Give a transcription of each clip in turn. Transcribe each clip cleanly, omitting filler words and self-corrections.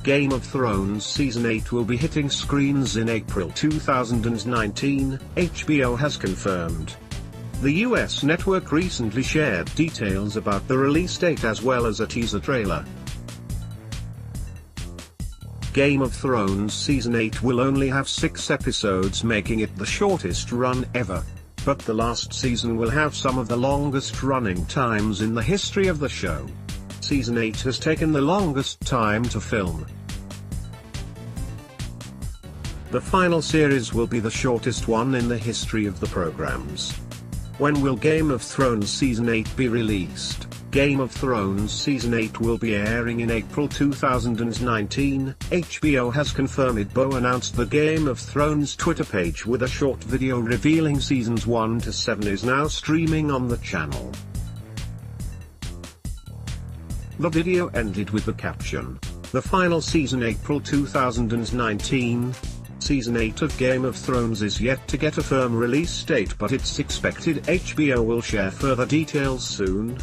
Game of Thrones Season 8 will be hitting screens in April 2019, HBO has confirmed. The US network recently shared details about the release date as well as a teaser trailer. Game of Thrones Season 8 will only have 6 episodes, making it the shortest run ever. But the last season will have some of the longest running times in the history of the show. Season 8 has taken the longest time to film. The final series will be the shortest one in the history of the programs. When will Game of Thrones Season 8 be released? Game of Thrones Season 8 will be airing in April 2019, HBO has confirmed. Bo announced the Game of Thrones Twitter page with a short video revealing Seasons 1 to 7 is now streaming on the channel. The video ended with the caption, "The final season April 2019. Season 8 of Game of Thrones is yet to get a firm release date, but it's expected HBO will share further details soon."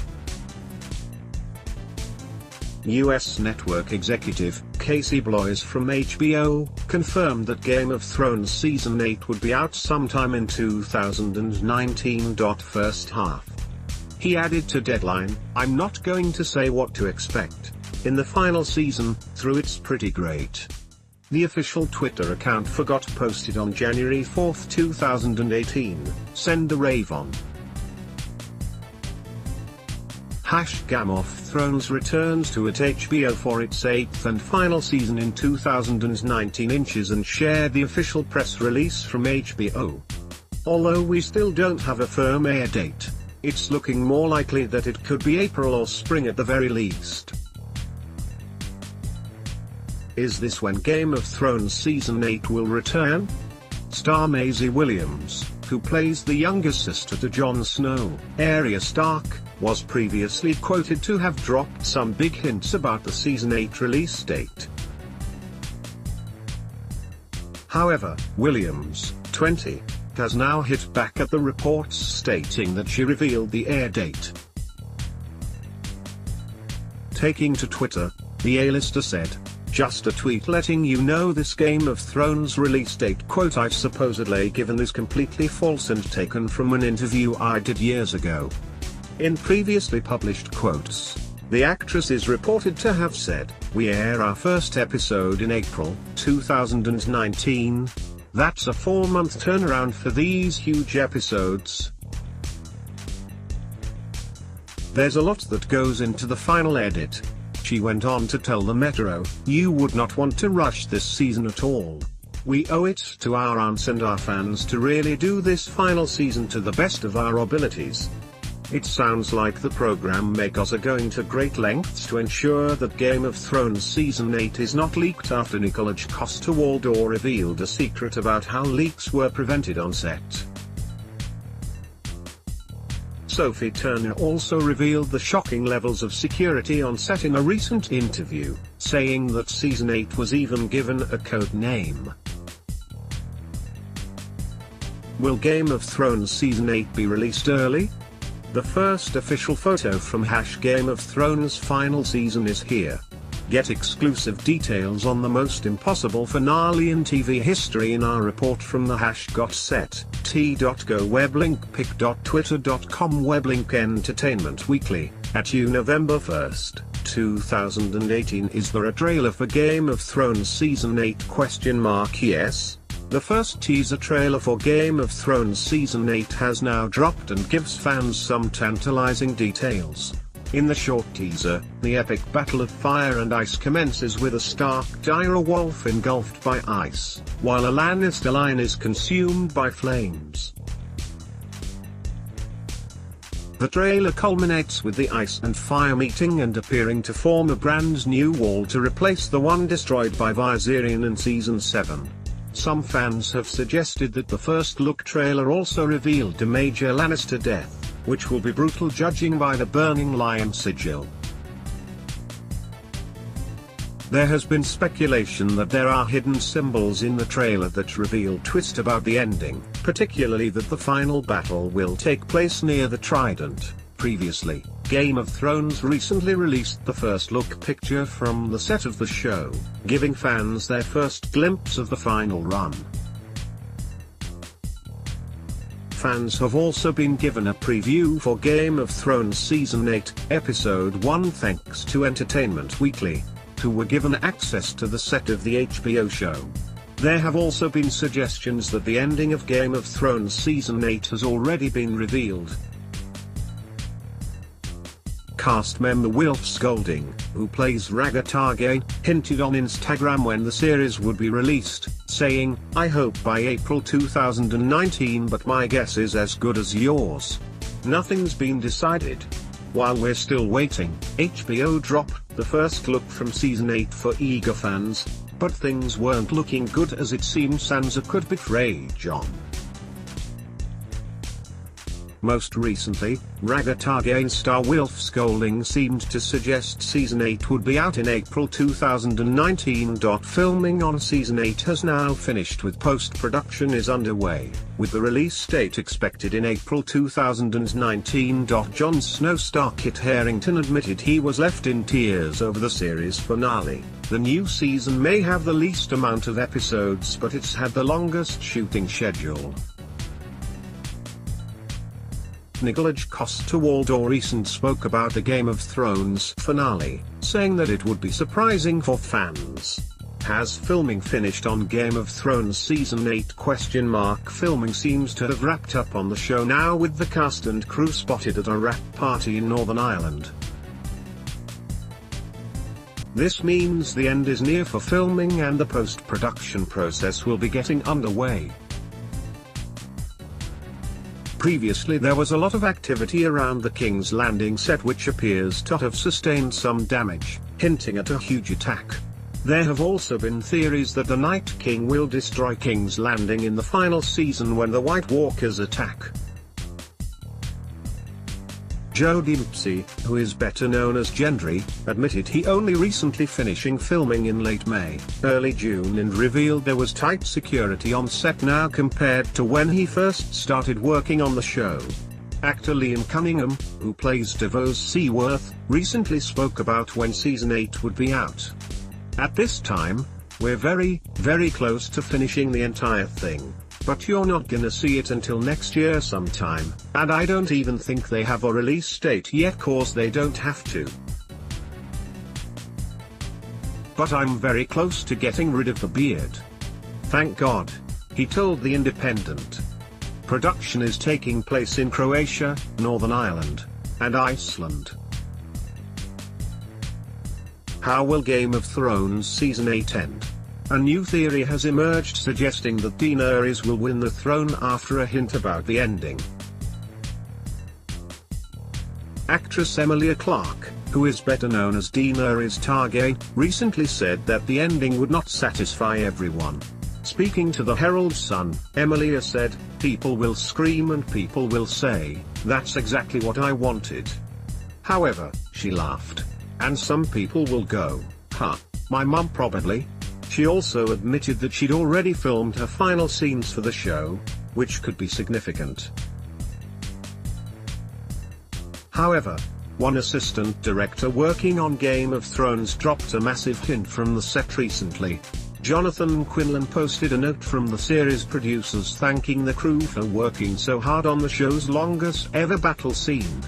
US network executive, Casey Bloys from HBO, confirmed that Game of Thrones Season 8 would be out sometime in 2019. First half. He added to Deadline, "I'm not going to say what to expect. In the final season, through it's pretty great." The official Twitter account for got posted on January 4, 2018, send the rave on. Game of Thrones returns to HBO for its 8th and final season in 2019 inches and shared the official press release from HBO. Although we still don't have a firm air date, it's looking more likely that it could be April or spring at the very least. Is this when Game of Thrones Season 8 will return? Star Maisie Williams, who plays the younger sister to Jon Snow, Arya Stark, was previously quoted to have dropped some big hints about the Season 8 release date. However, Williams, 20, has now hit back at the reports stating that she revealed the air date. Taking to Twitter, the A-lister said, "Just a tweet letting you know this Game of Thrones release date quote I've supposedly given is completely false and taken from an interview I did years ago." In previously published quotes, the actress is reported to have said, "We air our first episode in April 2019. That's a 4-month turnaround for these huge episodes. There's a lot that goes into the final edit." She went on to tell the Metro, "You would not want to rush this season at all. We owe it to our aunts and our fans to really do this final season to the best of our abilities. It sounds like the program makers are going to great lengths to ensure that Game of Thrones Season 8 is not leaked after Nicholas Coster-Waldau revealed a secret about how leaks were prevented on set." Sophie Turner also revealed the shocking levels of security on set in a recent interview, saying that Season 8 was even given a code name. Will Game of Thrones Season 8 be released early? The first official photo from Game of Thrones final season is here. Get exclusive details on the most impossible finale in TV history in our report from the got set, t.go weblink pic.twitter.com weblink entertainment weekly, at you November 1st, 2018. Is there a trailer for Game of Thrones Season 8? Yes. The first teaser trailer for Game of Thrones Season 8 has now dropped and gives fans some tantalizing details. In the short teaser, the epic battle of fire and ice commences with a Stark dire wolf engulfed by ice, while a Lannister line is consumed by flames. The trailer culminates with the ice and fire meeting and appearing to form a brand new wall to replace the one destroyed by Viserion in Season 7. Some fans have suggested that the first look trailer also revealed a major Lannister death, which will be brutal judging by the burning lion sigil. There has been speculation that there are hidden symbols in the trailer that reveal twist about the ending, particularly that the final battle will take place near the Trident. Previously, Game of Thrones recently released the first look picture from the set of the show, giving fans their first glimpse of the final run. Fans have also been given a preview for Game of Thrones Season 8, Episode 1 thanks to Entertainment Weekly, who were given access to the set of the HBO show. There have also been suggestions that the ending of Game of Thrones Season 8 has already been revealed. Cast member Wilf Scolding, who plays Rhaegar Targaryen, hinted on Instagram when the series would be released, saying, "I hope by April 2019, but my guess is as good as yours. Nothing's been decided." While we're still waiting, HBO dropped the first look from Season 8 for eager fans, but things weren't looking good as it seemed Sansa could betray Jon. Most recently, Rhaegar Targaryen star Wilf Scolding seemed to suggest Season 8 would be out in April 2019. Filming on Season 8 has now finished with post-production is underway, with the release date expected in April 2019. Jon Snow star Kit Harington admitted he was left in tears over the series finale. The new season may have the least amount of episodes, but it's had the longest shooting schedule. Nicolas Coster-Waldau recently spoke about the Game of Thrones finale, saying that it would be surprising for fans. Has filming finished on Game of Thrones Season 8? Filming seems to have wrapped up on the show now, with the cast and crew spotted at a wrap party in Northern Ireland. This means the end is near for filming and the post-production process will be getting underway. Previously there was a lot of activity around the King's Landing set, which appears to have sustained some damage, hinting at a huge attack. There have also been theories that the Night King will destroy King's Landing in the final season when the White Walkers attack. Joe Dempsey, who is better known as Gendry, admitted he only recently finishing filming in late May, early June, and revealed there was tight security on set now compared to when he first started working on the show. Actor Liam Cunningham, who plays Davos Seaworth, recently spoke about when Season 8 would be out. "At this time, we're very, very close to finishing the entire thing. But you're not gonna see it until next year sometime, and I don't even think they have a release date yet, cause they don't have to. But I'm very close to getting rid of the beard. Thank God," he told The Independent. Production is taking place in Croatia, Northern Ireland, and Iceland. How will Game of Thrones Season 8 end? A new theory has emerged suggesting that Daenerys will win the throne after a hint about the ending. Actress Emilia Clarke, who is better known as Daenerys Targaryen, recently said that the ending would not satisfy everyone. Speaking to the Herald Sun, Emilia said, "People will scream and people will say, 'That's exactly what I wanted.' However," she laughed, "and some people will go, 'Huh, my mum probably.'" She also admitted that she'd already filmed her final scenes for the show, which could be significant. However, one assistant director working on Game of Thrones dropped a massive hint from the set recently. Jonathan Quinlan posted a note from the series producers thanking the crew for working so hard on the show's longest ever battle scene.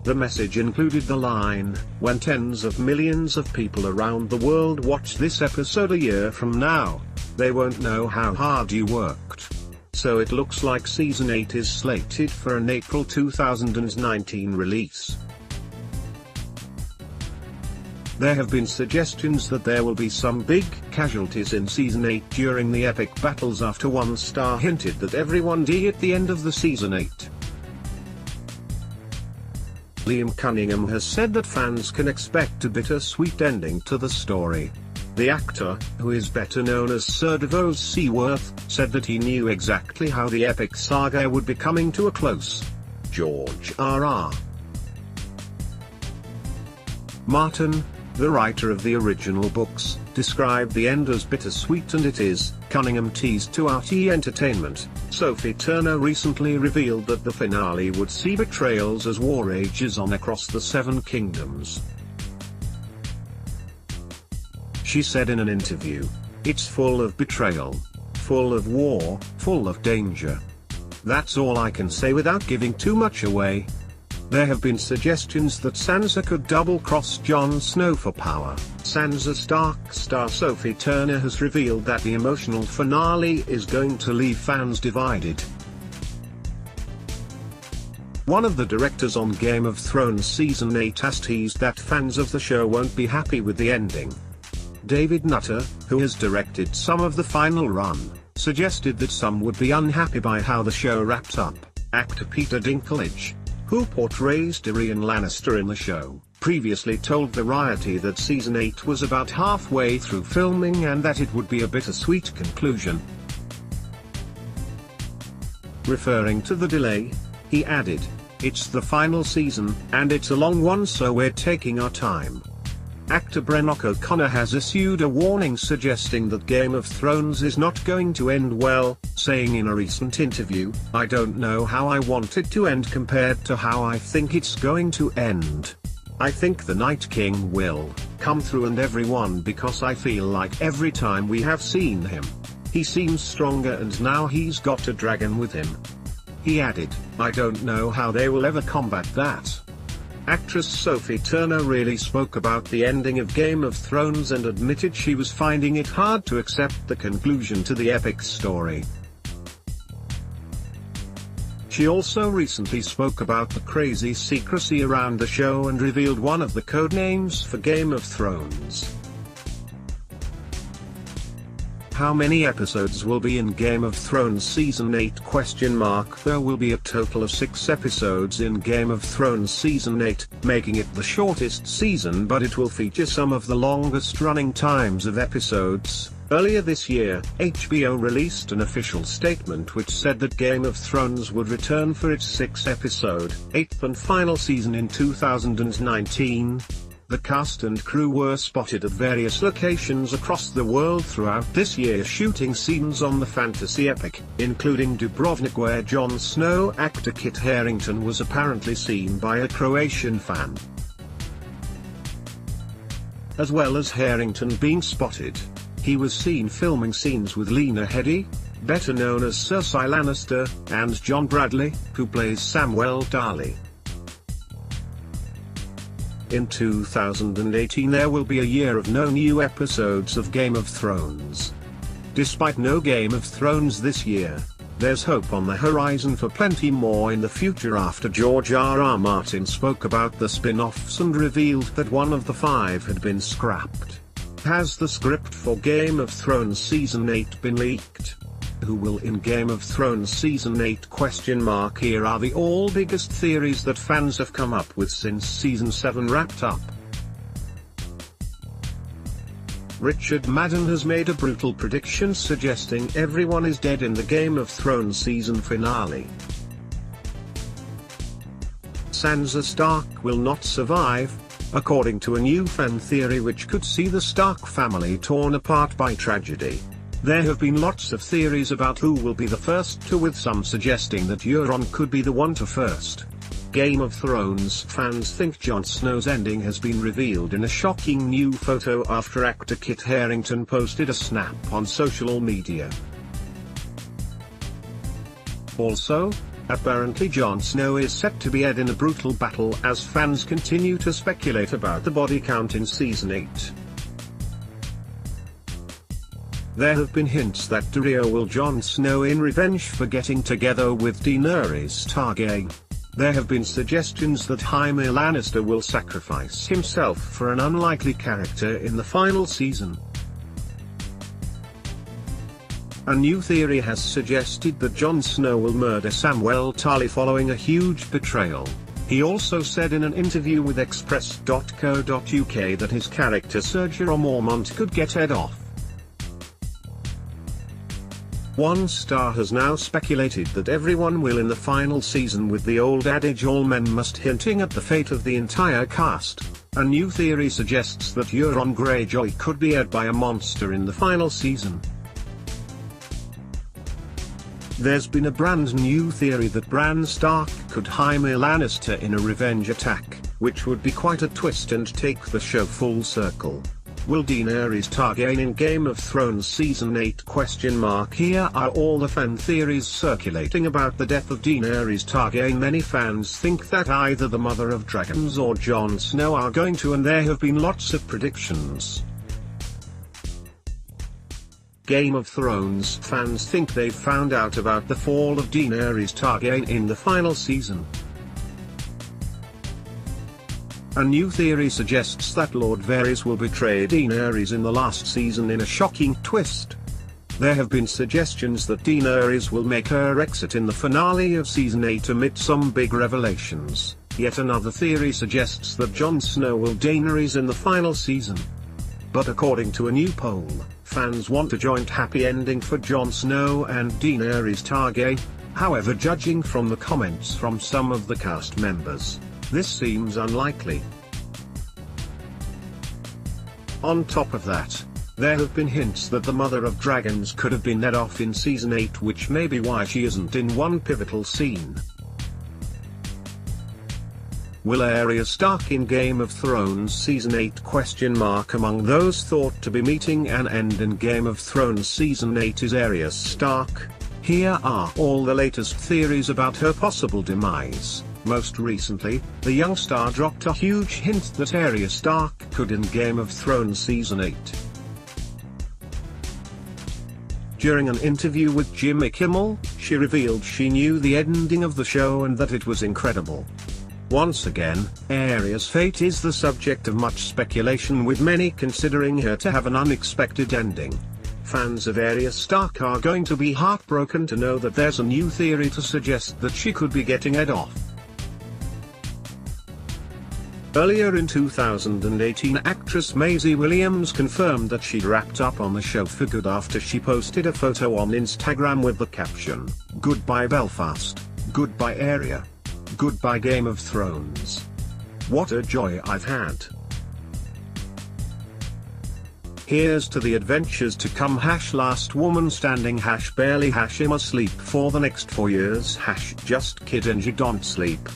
The message included the line, "When tens of millions of people around the world watch this episode a year from now, they won't know how hard you worked." So it looks like Season 8 is slated for an April 2019 release. There have been suggestions that there will be some big casualties in Season 8 during the epic battles, after one star hinted that everyone died at the end of the Season 8. Liam Cunningham has said that fans can expect a bittersweet ending to the story. The actor, who is better known as Sir Davos Seaworth, said that he knew exactly how the epic saga would be coming to a close. George R.R. Martin, the writer of the original books, described the end as bittersweet, and it is, Cunningham teased to RT Entertainment. Sophie Turner recently revealed that the finale would see betrayals as war rages on across the Seven Kingdoms. She said in an interview, "It's full of betrayal, full of war, full of danger. That's all I can say without giving too much away." There have been suggestions that Sansa could double-cross Jon Snow for power. Sansa Stark star Sophie Turner has revealed that the emotional finale is going to leave fans divided. One of the directors on Game of Thrones Season 8 has teased that fans of the show won't be happy with the ending. David Nutter, who has directed some of the final run, suggested that some would be unhappy by how the show wrapped up. Actor Peter Dinklage, who portrays Tyrion Lannister in the show, previously told Variety that Season 8 was about halfway through filming and that it would be a bittersweet conclusion. Referring to the delay, he added, "It's the final season, and it's a long one, so we're taking our time." Actor Brennock O'Connor has issued a warning suggesting that Game of Thrones is not going to end well, saying in a recent interview, "I don't know how I want it to end compared to how I think it's going to end. I think the Night King will come through and everyone, because I feel like every time we have seen him, he seems stronger, and now he's got a dragon with him." He added, "I don't know how they will ever combat that." Actress Sophie Turner really spoke about the ending of Game of Thrones and admitted she was finding it hard to accept the conclusion to the epic story. She also recently spoke about the crazy secrecy around the show and revealed one of the code names for Game of Thrones. How many episodes will be in Game of Thrones Season 8? There will be a total of 6 episodes in Game of Thrones Season 8, making it the shortest season, but it will feature some of the longest running times of episodes. Earlier this year, HBO released an official statement which said that Game of Thrones would return for its 6th-episode, 8th and final season in 2019. The cast and crew were spotted at various locations across the world throughout this year shooting scenes on the fantasy epic, including Dubrovnik, where Jon Snow actor Kit Harington was apparently seen by a Croatian fan. As well as Harington being spotted, he was seen filming scenes with Lena Headey, better known as Cersei Lannister, and John Bradley, who plays Samwell Tarly. In 2018 there will be a year of no new episodes of Game of Thrones. Despite no Game of Thrones this year, there's hope on the horizon for plenty more in the future after George R.R. Martin spoke about the spin-offs and revealed that one of the 5 had been scrapped. Has the script for Game of Thrones Season 8 been leaked? Who will in Game of Thrones Season 8? Here are the all biggest theories that fans have come up with since Season 7 wrapped up. Richard Madden has made a brutal prediction suggesting everyone is dead in the Game of Thrones season finale. Sansa Stark will not survive, according to a new fan theory which could see the Stark family torn apart by tragedy. There have been lots of theories about who will be the first to, with some suggesting that Euron could be the one to first. Game of Thrones fans think Jon Snow's ending has been revealed in a shocking new photo after actor Kit Harington posted a snap on social media. Also, apparently Jon Snow is set to be dead in a brutal battle as fans continue to speculate about the body count in Season 8. There have been hints that Tyrion will Jon Snow in revenge for getting together with Daenerys Targaryen. There have been suggestions that Jaime Lannister will sacrifice himself for an unlikely character in the final season. A new theory has suggested that Jon Snow will murder Samwell Tarly following a huge betrayal. He also said in an interview with Express.co.uk that his character Ser Jorah Mormont could get head off. One star has now speculated that everyone will in the final season, with the old adage all men must, hinting at the fate of the entire cast. A new theory suggests that Euron Greyjoy could be ate by a monster in the final season. There's been a brand new theory that Bran Stark could Jaime Lannister in a revenge attack, which would be quite a twist and take the show full circle. Will Daenerys Targaryen in Game of Thrones Season 8? Here are all the fan theories circulating about the death of Daenerys Targaryen. Many fans think that either the Mother of Dragons or Jon Snow are going to, and there have been lots of predictions. Game of Thrones fans think they've found out about the fall of Daenerys Targaryen in the final season. A new theory suggests that Lord Varys will betray Daenerys in the last season in a shocking twist. There have been suggestions that Daenerys will make her exit in the finale of Season 8 amid some big revelations. Yet another theory suggests that Jon Snow will Daenerys in the final season. But according to a new poll, fans want a joint happy ending for Jon Snow and Daenerys Targaryen. However, judging from the comments from some of the cast members, this seems unlikely. On top of that, there have been hints that the Mother of Dragons could have been let off in Season 8, which may be why she isn't in one pivotal scene. Will Arya Stark in Game of Thrones Season 8? Among those thought to be meeting an end in Game of Thrones Season 8 is Arya Stark. Here are all the latest theories about her possible demise. Most recently, the young star dropped a huge hint that Arya Stark could in Game of Thrones Season 8. During an interview with Jimmy Kimmel, she revealed she knew the ending of the show and that it was incredible. Once again, Arya's fate is the subject of much speculation, with many considering her to have an unexpected ending. Fans of Arya Stark are going to be heartbroken to know that there's a new theory to suggest that she could be getting Ed off. Earlier in 2018, actress Maisie Williams confirmed that she'd wrapped up on the show for good after she posted a photo on Instagram with the caption, "Goodbye Belfast, goodbye Arya. Goodbye Game of Thrones. What a joy I've had. Here's to the adventures to come. Last woman standing. Barely. I'm asleep for the next 4 years. Just kidding, you don't sleep."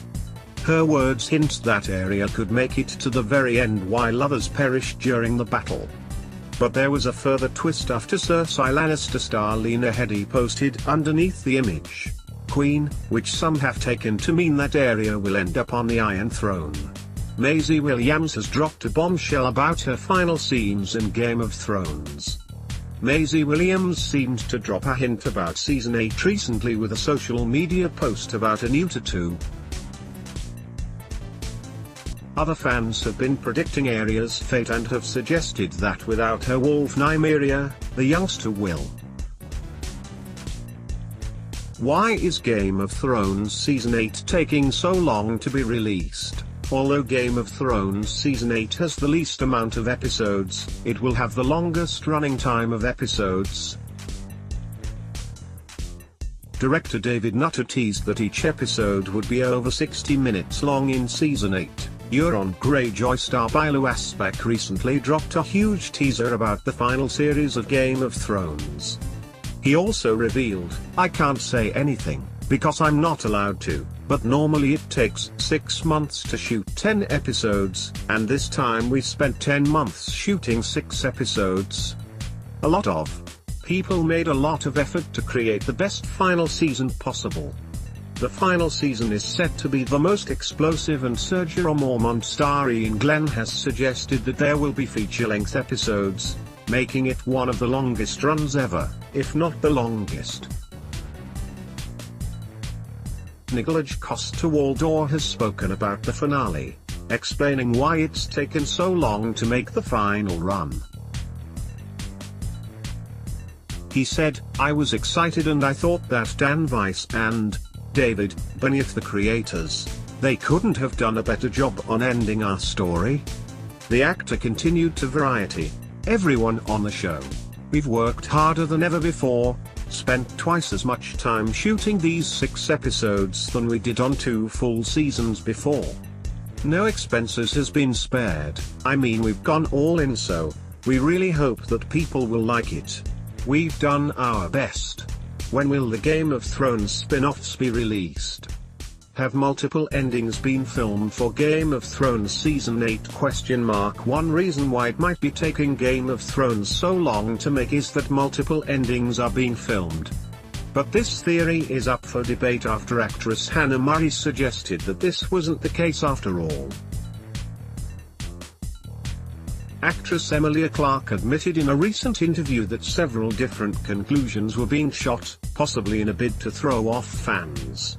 Her words hint that Arya could make it to the very end while others perished during the battle. But there was a further twist after Cersei Lannister star Lena Headey posted underneath the image, "Queen," which some have taken to mean that Arya will end up on the Iron Throne. Maisie Williams has dropped a bombshell about her final scenes in Game of Thrones. Maisie Williams seemed to drop a hint about Season 8 recently with a social media post about a new tattoo. Other fans have been predicting Arya's fate and have suggested that without her wolf Nymeria, the youngster will. Why is Game of Thrones Season 8 taking so long to be released? Although Game of Thrones Season 8 has the least amount of episodes, it will have the longest running time of episodes. Director David Nutter teased that each episode would be over 60 minutes long in Season 8. Euron Greyjoy star Billy Asbeck recently dropped a huge teaser about the final series of Game of Thrones. He also revealed, "I can't say anything, because I'm not allowed to, but normally it takes 6 months to shoot 10 episodes, and this time we spent 10 months shooting 6 episodes. A lot of people made a lot of effort to create the best final season possible." The final season is set to be the most explosive, and Sergio Mormont star Ian Glenn has suggested that there will be feature-length episodes, making it one of the longest runs ever, if not the longest. Nikolaj Coster-Waldau has spoken about the finale, explaining why it's taken so long to make the final run. He said, "I was excited and I thought that Dan Weiss and David Benioff, the creators, they couldn't have done a better job on ending our story." The actor continued to Variety, "Everyone on the show, we've worked harder than ever before, spent twice as much time shooting these 6 episodes than we did on 2 full seasons before. No expenses has been spared. I mean, we've gone all in, so we really hope that people will like it. We've done our best. When will the Game of Thrones spin-offs be released? Have multiple endings been filmed for Game of Thrones Season 8? One reason why it might be taking Game of Thrones so long to make is that multiple endings are being filmed. But this theory is up for debate after actress Hannah Murray suggested that this wasn't the case after all. Actress Emilia Clarke admitted in a recent interview that several different conclusions were being shot, possibly in a bid to throw off fans.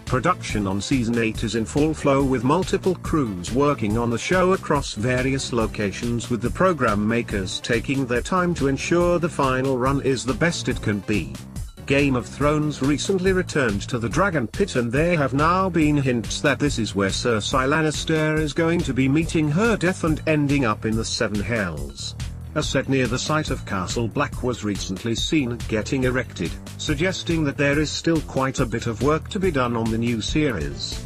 Production on Season 8 is in full flow with multiple crews working on the show across various locations, with the program makers taking their time to ensure the final run is the best it can be. Game of Thrones recently returned to the Dragon Pit, and there have now been hints that this is where Cersei Lannister is going to be meeting her death and ending up in the Seven Hells. A set near the site of Castle Black was recently seen getting erected, suggesting that there is still quite a bit of work to be done on the new series.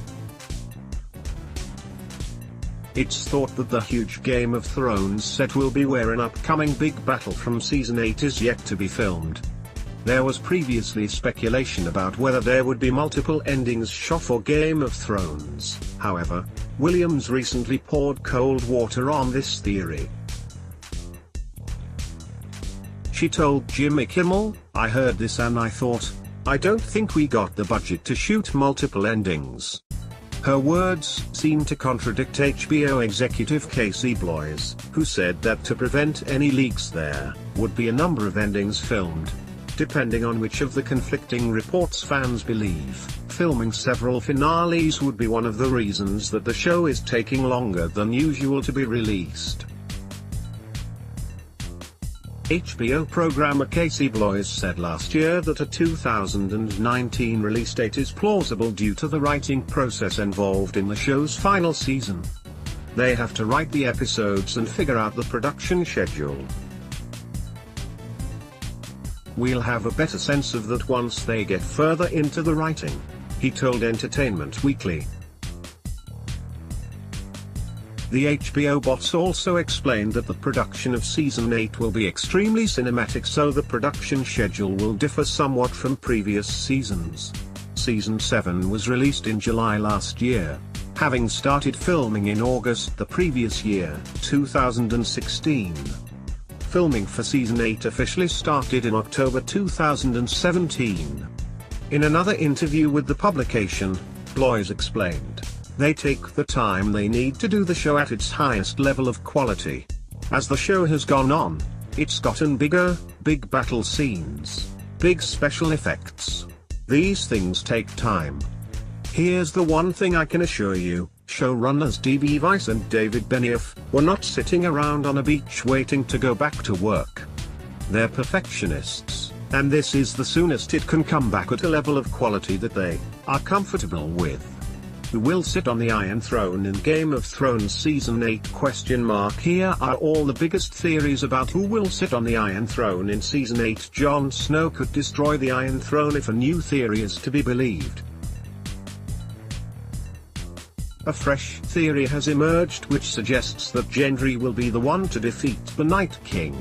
It's thought that the huge Game of Thrones set will be where an upcoming big battle from Season 8 is yet to be filmed. There was previously speculation about whether there would be multiple endings shot for Game of Thrones. However, Williams recently poured cold water on this theory. She told Jimmy Kimmel, "I heard this and I thought, I don't think we got the budget to shoot multiple endings." Her words seem to contradict HBO executive Casey Bloys, who said that to prevent any leaks there would be a number of endings filmed. Depending on which of the conflicting reports fans believe, filming several finales would be one of the reasons that the show is taking longer than usual to be released. HBO programmer Casey Bloys said last year that a 2019 release date is plausible due to the writing process involved in the show's final season. They have to write the episodes and figure out the production schedule. "We'll have a better sense of that once they get further into the writing," he told Entertainment Weekly. The HBO boss also explained that the production of Season 8 will be extremely cinematic, so the production schedule will differ somewhat from previous seasons. Season 7 was released in July last year, having started filming in August the previous year, 2016. Filming for Season 8 officially started in October 2017. In another interview with the publication, Bloys explained, "They take the time they need to do the show at its highest level of quality. As the show has gone on, it's gotten bigger, big battle scenes, big special effects. These things take time. Here's the one thing I can assure you, showrunners D.B. Weiss and David Benioff were not sitting around on a beach waiting to go back to work. They're perfectionists, and this is the soonest it can come back at a level of quality that they are comfortable with." Who will sit on the Iron Throne in Game of Thrones Season 8? Here are all the biggest theories about who will sit on the Iron Throne in Season 8. Jon Snow could destroy the Iron Throne if a new theory is to be believed. A fresh theory has emerged which suggests that Gendry will be the one to defeat the Night King.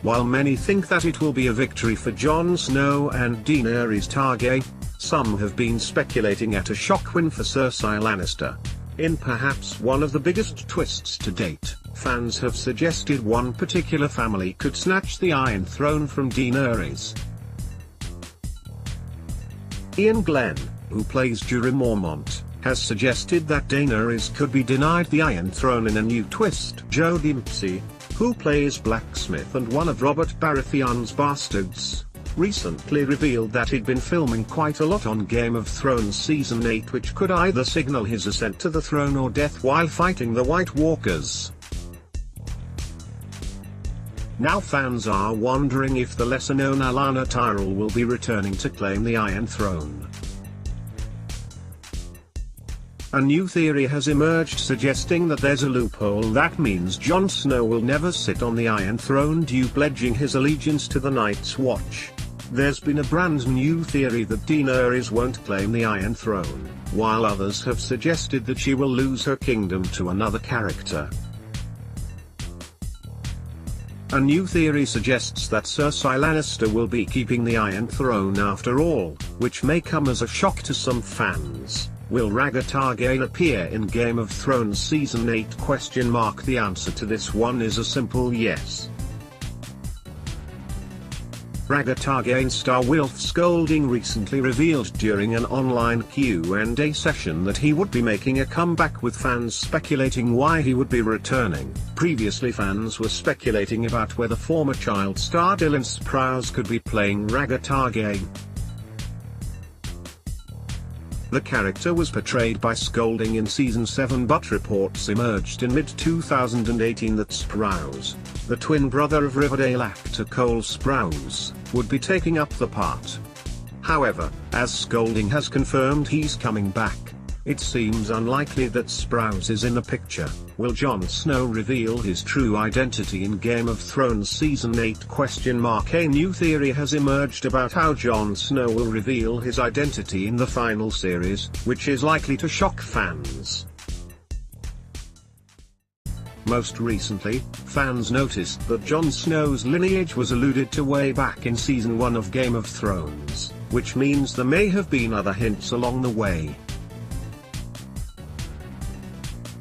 While many think that it will be a victory for Jon Snow and Daenerys Targaryen, some have been speculating at a shock win for Cersei Lannister. In perhaps one of the biggest twists to date, fans have suggested one particular family could snatch the Iron Throne from Daenerys. Ian Glenn, who plays Jorah Mormont, has suggested that Daenerys could be denied the Iron Throne in a new twist. Joe Dempsey, who plays Blacksmith and one of Robert Baratheon's bastards, recently revealed that he'd been filming quite a lot on Game of Thrones Season 8, which could either signal his ascent to the throne or death while fighting the White Walkers. Now fans are wondering if the lesser-known Alanna Tyrell will be returning to claim the Iron Throne. A new theory has emerged suggesting that there's a loophole that means Jon Snow will never sit on the Iron Throne due pledging his allegiance to the Night's Watch. There's been a brand new theory that Daenerys won't claim the Iron Throne, while others have suggested that she will lose her kingdom to another character. A new theory suggests that Cersei Lannister will be keeping the Iron Throne after all, which may come as a shock to some fans. Will Rhaegar Targaryen appear in Game of Thrones Season 8? The answer to this one is a simple yes. Rhaegar Targaryen star Wilf Golding recently revealed during an online Q&A session that he would be making a comeback, with fans speculating why he would be returning. Previously, fans were speculating about whether former child star Dylan Sprouse could be playing Rhaegar Targaryen. The character was portrayed by Golding in Season 7, but reports emerged in mid-2018 that Sprouse, the twin brother of Riverdale actor Cole Sprouse, would be taking up the part. However, as Golding has confirmed he's coming back, it seems unlikely that Sprouse is in the picture. Will Jon Snow reveal his true identity in Game of Thrones Season 8? A new theory has emerged about how Jon Snow will reveal his identity in the final series, which is likely to shock fans. Most recently, fans noticed that Jon Snow's lineage was alluded to way back in Season 1 of Game of Thrones, which means there may have been other hints along the way.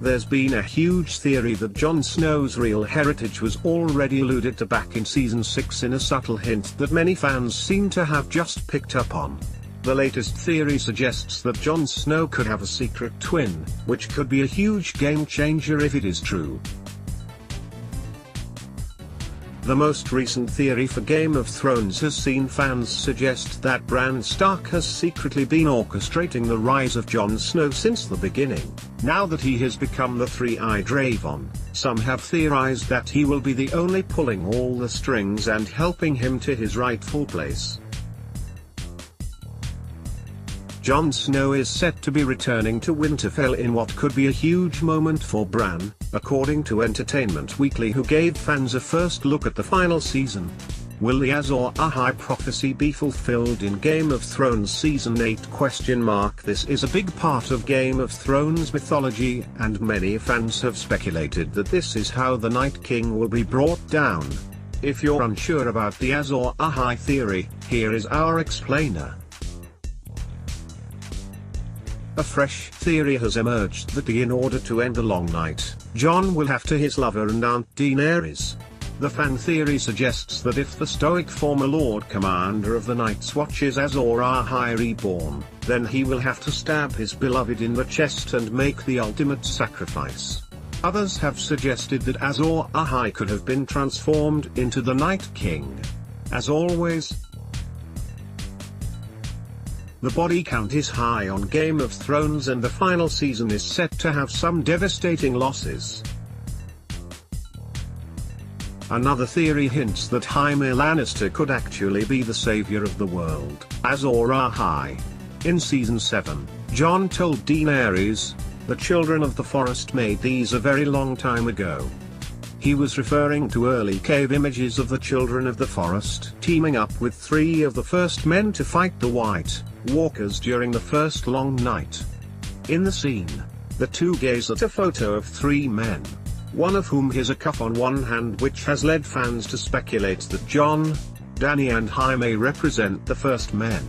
There's been a huge theory that Jon Snow's real heritage was already alluded to back in Season 6 in a subtle hint that many fans seem to have just picked up on. The latest theory suggests that Jon Snow could have a secret twin, which could be a huge game changer if it is true. The most recent theory for Game of Thrones has seen fans suggest that Bran Stark has secretly been orchestrating the rise of Jon Snow since the beginning. Now that he has become the Three-Eyed Raven, some have theorized that he will be the only pulling all the strings and helping him to his rightful place. Jon Snow is set to be returning to Winterfell in what could be a huge moment for Bran, according to Entertainment Weekly, who gave fans a first look at the final season. Will the Azor Ahai prophecy be fulfilled in Game of Thrones Season 8? This is a big part of Game of Thrones mythology, and many fans have speculated that this is how the Night King will be brought down. If you're unsure about the Azor Ahai theory, here is our explainer. A fresh theory has emerged that in order to end the long night, Jon will have to his lover and Aunt Daenerys. The fan theory suggests that if the stoic former Lord Commander of the Night's Watch is Azor Ahai reborn, then he will have to stab his beloved in the chest and make the ultimate sacrifice. Others have suggested that Azor Ahai could have been transformed into the Night King. As always, the body count is high on Game of Thrones, and the final season is set to have some devastating losses. Another theory hints that Jaime Lannister could actually be the savior of the world, Azor Ahai. In Season 7, Jon told Daenerys, "The children of the forest made these a very long time ago." He was referring to early cave images of the children of the forest teaming up with 3 of the first men to fight the White Walkers during the first long night. In the scene, the two gaze at a photo of 3 men, one of whom has a cuff on one hand, which has led fans to speculate that Jon, Dany and Jaime represent the first men.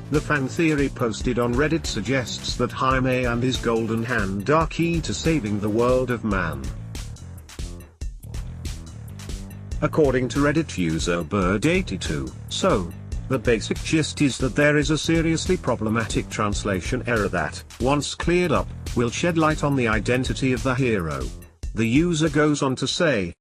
The fan theory posted on Reddit suggests that Jaime and his golden hand are key to saving the world of man. According to Reddit user Bird82, so, the basic gist is that there is a seriously problematic translation error that, once cleared up, will shed light on the identity of the hero. The user goes on to say,